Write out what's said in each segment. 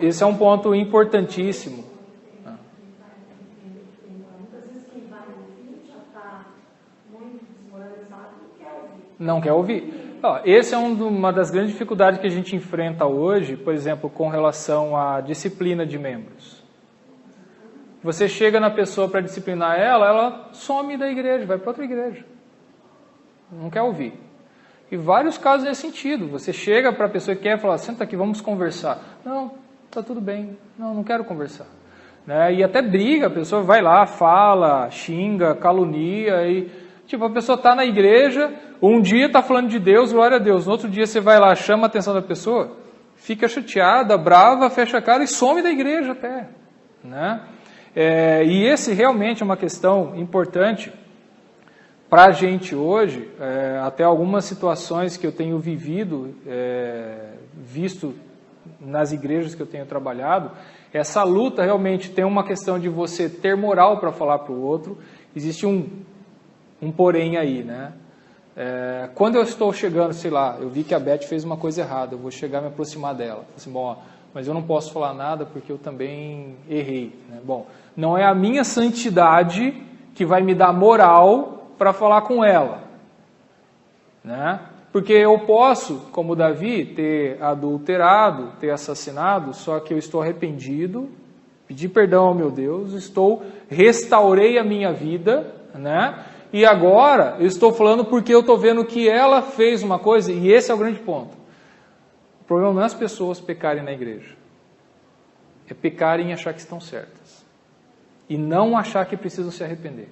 Esse é um ponto importantíssimo. Não quer ouvir. Esse é uma das grandes dificuldades que a gente enfrenta hoje, por exemplo, com relação à disciplina de membros. Você chega na pessoa para disciplinar ela some da igreja, vai para outra igreja. Não quer ouvir. E vários casos nesse sentido. Você chega para a pessoa que quer falar, senta aqui, vamos conversar. Não, está tudo bem. Não quero conversar. Né? E até briga, a pessoa vai lá, fala, xinga, calunia. E, a pessoa está na igreja, um dia está falando de Deus, glória a Deus. No outro dia você vai lá, chama a atenção da pessoa, fica chateada, brava, fecha a cara e some da igreja até. Né? E esse realmente é uma questão importante para a gente hoje, até algumas situações que eu tenho vivido, visto nas igrejas que eu tenho trabalhado, essa luta realmente tem uma questão de você ter moral para falar para o outro, existe um porém aí, né? Quando eu estou chegando, sei lá, eu vi que a Beth fez uma coisa errada, eu vou chegar e me aproximar dela, assim, mas eu não posso falar nada porque eu também errei, né? Bom, não é a minha santidade que vai me dar moral para falar com ela, né? Porque eu posso, como Davi, ter adulterado, ter assassinado, só que eu estou arrependido, pedi perdão ao meu Deus, restaurei a minha vida, né? E agora eu estou falando porque eu estou vendo que ela fez uma coisa, e esse é o grande ponto. O problema não é as pessoas pecarem na igreja, é pecarem e achar que estão certas, e não achar que precisam se arrepender.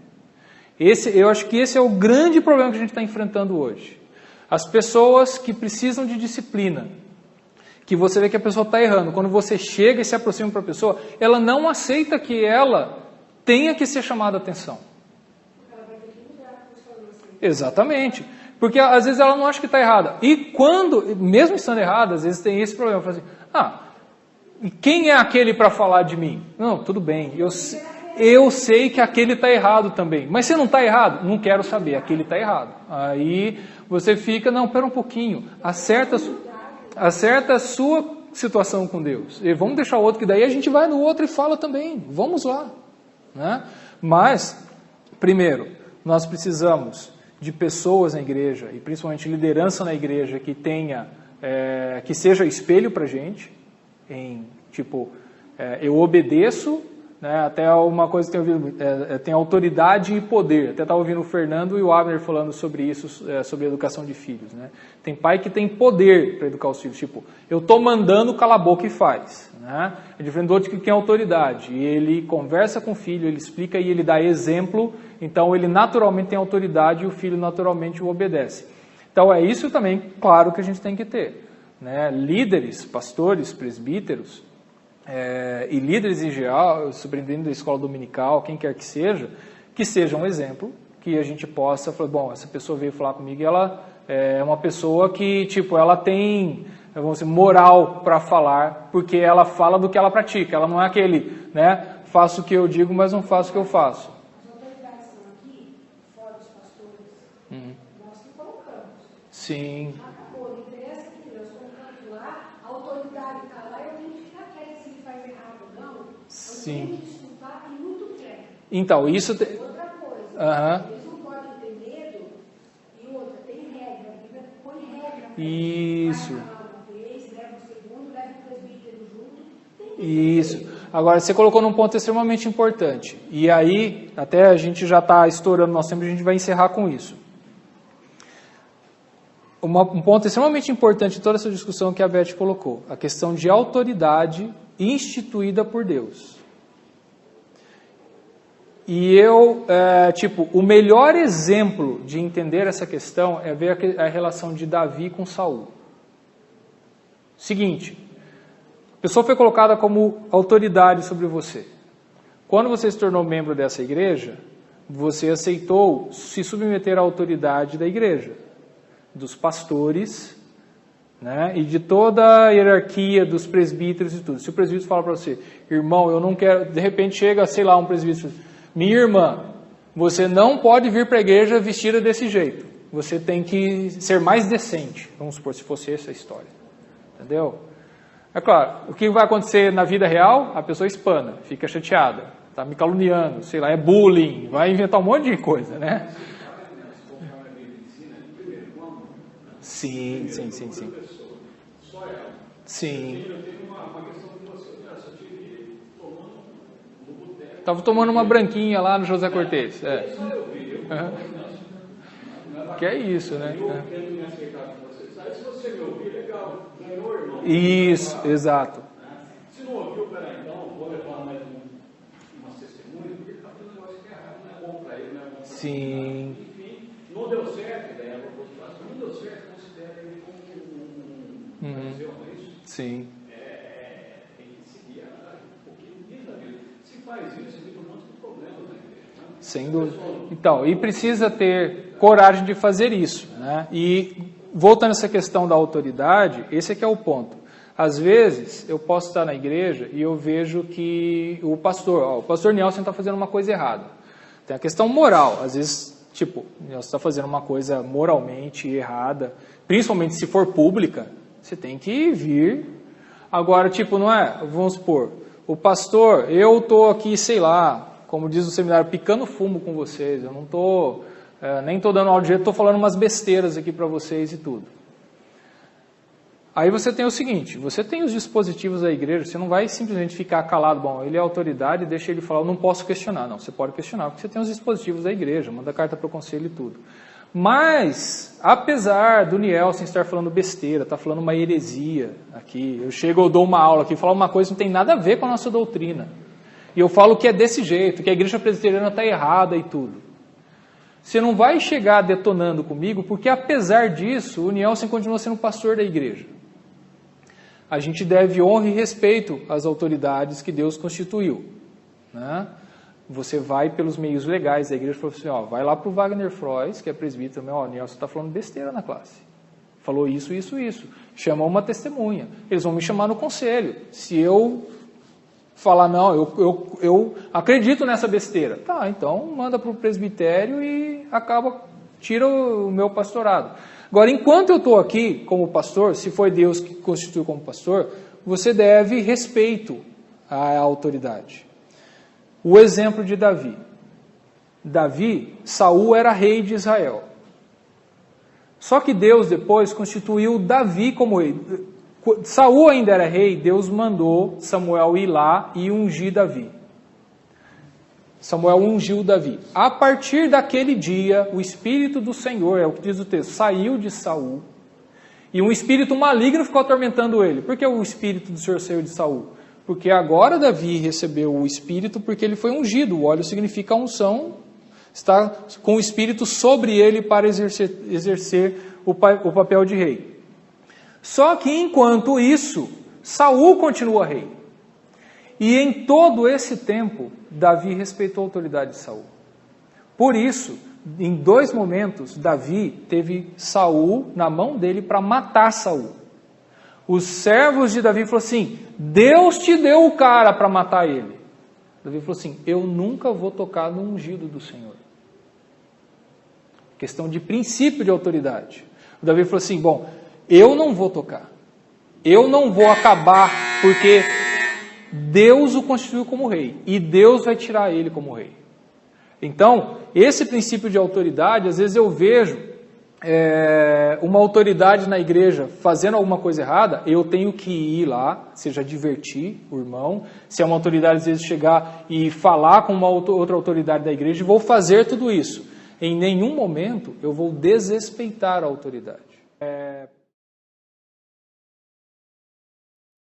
Eu acho que esse é o grande problema que a gente está enfrentando hoje. As pessoas que precisam de disciplina, que você vê que a pessoa está errando, quando você chega e se aproxima para a pessoa, ela não aceita que ela tenha que ser chamada a atenção. Exatamente. Porque às vezes ela não acha que está errada. E quando, mesmo estando errada, às vezes tem esse problema. Fala assim, quem é aquele para falar de mim? Não, tudo bem, eu sei que aquele está errado também. Mas você não está errado? Não quero saber, aquele está errado. Aí você fica, pera um pouquinho, acerta a sua situação com Deus. E vamos deixar o outro, que daí a gente vai no outro e fala também. Vamos lá. Né? Mas, primeiro, nós precisamos de pessoas na igreja, e principalmente liderança na igreja, que tenha, que seja espelho para a gente, eu obedeço, né, até uma coisa que eu tenho ouvido, tem autoridade e poder. Até estava ouvindo o Fernando e o Abner falando sobre isso, sobre a educação de filhos. Né? Tem pai que tem poder para educar os filhos, eu estou mandando, cala a boca e faz. Né? É diferente do outro que tem autoridade, e ele conversa com o filho, ele explica e ele dá exemplo, então ele naturalmente tem autoridade e o filho naturalmente o obedece. Então é isso também, claro, que a gente tem que ter. Né? Líderes, pastores, presbíteros, e líderes em geral, superintendente da escola dominical, quem quer que seja um exemplo, que a gente possa falar, essa pessoa veio falar comigo e ela é uma pessoa que, ela tem, vamos dizer, moral para falar, porque ela fala do que ela pratica, ela não é aquele, né, faço o que eu digo, mas não faço o que eu faço. As autoridades estão aqui, fora os pastores, nós que colocamos. Sim. Acabou, não interessa que nós colocamos lá, a autoridade está lá, eu tenho que ficar quieto se ele faz errado ou não. Sim. Eu tenho que escutar e muito quieto. Então, isso... Outra coisa, eles não podem ter medo, e outra, tem regra, a Bíblia põe regra. Isso. Leva o segundo, leva o presbítero junto. Isso. Agora, você colocou num ponto extremamente importante. E aí, até a gente já está estourando nosso tempo, a gente vai encerrar com isso. Um ponto extremamente importante em toda essa discussão que a Beth colocou. A questão de autoridade instituída por Deus. E o melhor exemplo de entender essa questão é ver a relação de Davi com Saul. Seguinte, a pessoa foi colocada como autoridade sobre você. Quando você se tornou membro dessa igreja, você aceitou se submeter à autoridade da igreja, dos pastores, né, e de toda a hierarquia dos presbíteros e tudo. Se o presbítero fala para você, irmão, eu não quero, de repente chega, sei lá, um presbítero, minha irmã, você não pode vir para a igreja vestida desse jeito. Você tem que ser mais decente. Vamos supor, se fosse essa a história. Entendeu? É claro, o que vai acontecer na vida real? A pessoa espana, fica chateada, está me caluniando, sei lá, é bullying, vai inventar um monte de coisa, né? Sim. Sim. Estava tomando uma branquinha lá no José Cortez. É. Uhum. Que é isso, né? Isso, exato. Se não ouviu, peraí, então vou levar mais umas testemunhas, porque está fazendo um negócio que é errado, não é bom para ele, não é bom para ele. Sim. Enfim, não deu certo, daí a proposta não deu certo, considera ele como um fariseu, não é isso? Sim. Tem que seguir um pouquinho disso da vida. Se faz isso, evita um monte de problemas na igreja. Né? Sem dúvida. Então, e precisa ter coragem de fazer isso, né? E voltando a essa questão da autoridade, esse é que é o ponto. Às vezes, eu posso estar na igreja e eu vejo que o pastor Nelson está fazendo uma coisa errada. Tem a questão moral. Às vezes, tipo, Nelson está fazendo uma coisa moralmente errada, principalmente se for pública, você tem que vir. Agora, tipo, não é? Vamos supor, o pastor, eu estou aqui, sei lá, como diz o seminário, picando fumo com vocês, eu não estou... nem estou dando aula de jeito, estou falando umas besteiras aqui para vocês e tudo. Aí você tem o seguinte, você tem os dispositivos da igreja, você não vai simplesmente ficar calado, bom, ele é autoridade, deixa ele falar, eu não posso questionar. Não, você pode questionar, porque você tem os dispositivos da igreja, manda carta para o conselho e tudo. Mas, apesar do Nielsen estar falando besteira, estar falando uma heresia aqui, eu dou uma aula aqui, falo uma coisa que não tem nada a ver com a nossa doutrina. E eu falo que é desse jeito, que a igreja presbiteriana está errada e tudo. Você não vai chegar detonando comigo, porque apesar disso, o Nielsen continua sendo pastor da igreja. A gente deve honra e respeito às autoridades que Deus constituiu. Né? Você vai pelos meios legais da igreja e fala assim, ó, vai lá para o Wagner Frois, que é presbítero, ó, o Nielsen está falando besteira na classe. Falou isso. Chama uma testemunha. Eles vão me chamar no conselho. Se eu falar, não, eu acredito nessa besteira. Tá, então manda para o presbitério e tira o meu pastorado. Agora, enquanto eu estou aqui como pastor, se foi Deus que constituiu como pastor, você deve respeito à autoridade. O exemplo de Davi, Saul era rei de Israel. Só que Deus depois constituiu Davi como rei. Saul ainda era rei, Deus mandou Samuel ir lá e ungir Davi. Samuel ungiu Davi. A partir daquele dia, o Espírito do Senhor, é o que diz o texto, saiu de Saul, e um espírito maligno ficou atormentando ele. Por que o Espírito do Senhor saiu de Saul? Porque agora Davi recebeu o Espírito porque ele foi ungido. O óleo significa unção, está com o Espírito sobre ele para exercer o papel de rei. Só que enquanto isso, Saul continua rei. E em todo esse tempo, Davi respeitou a autoridade de Saul. Por isso, em 2 momentos, Davi teve Saul na mão dele para matar Saul. Os servos de Davi falaram assim, Deus te deu o cara para matar ele. Davi falou assim, eu nunca vou tocar no ungido do Senhor. Questão de princípio de autoridade. O Davi falou assim, bom, eu não vou tocar. Eu não vou acabar, porque Deus o constituiu como rei. E Deus vai tirar ele como rei. Então, esse princípio de autoridade, às vezes eu vejo uma autoridade na igreja fazendo alguma coisa errada, eu tenho que ir lá, seja advertir o irmão, se é uma autoridade, às vezes chegar e falar com uma outra autoridade da igreja, e vou fazer tudo isso. Em nenhum momento eu vou desrespeitar a autoridade.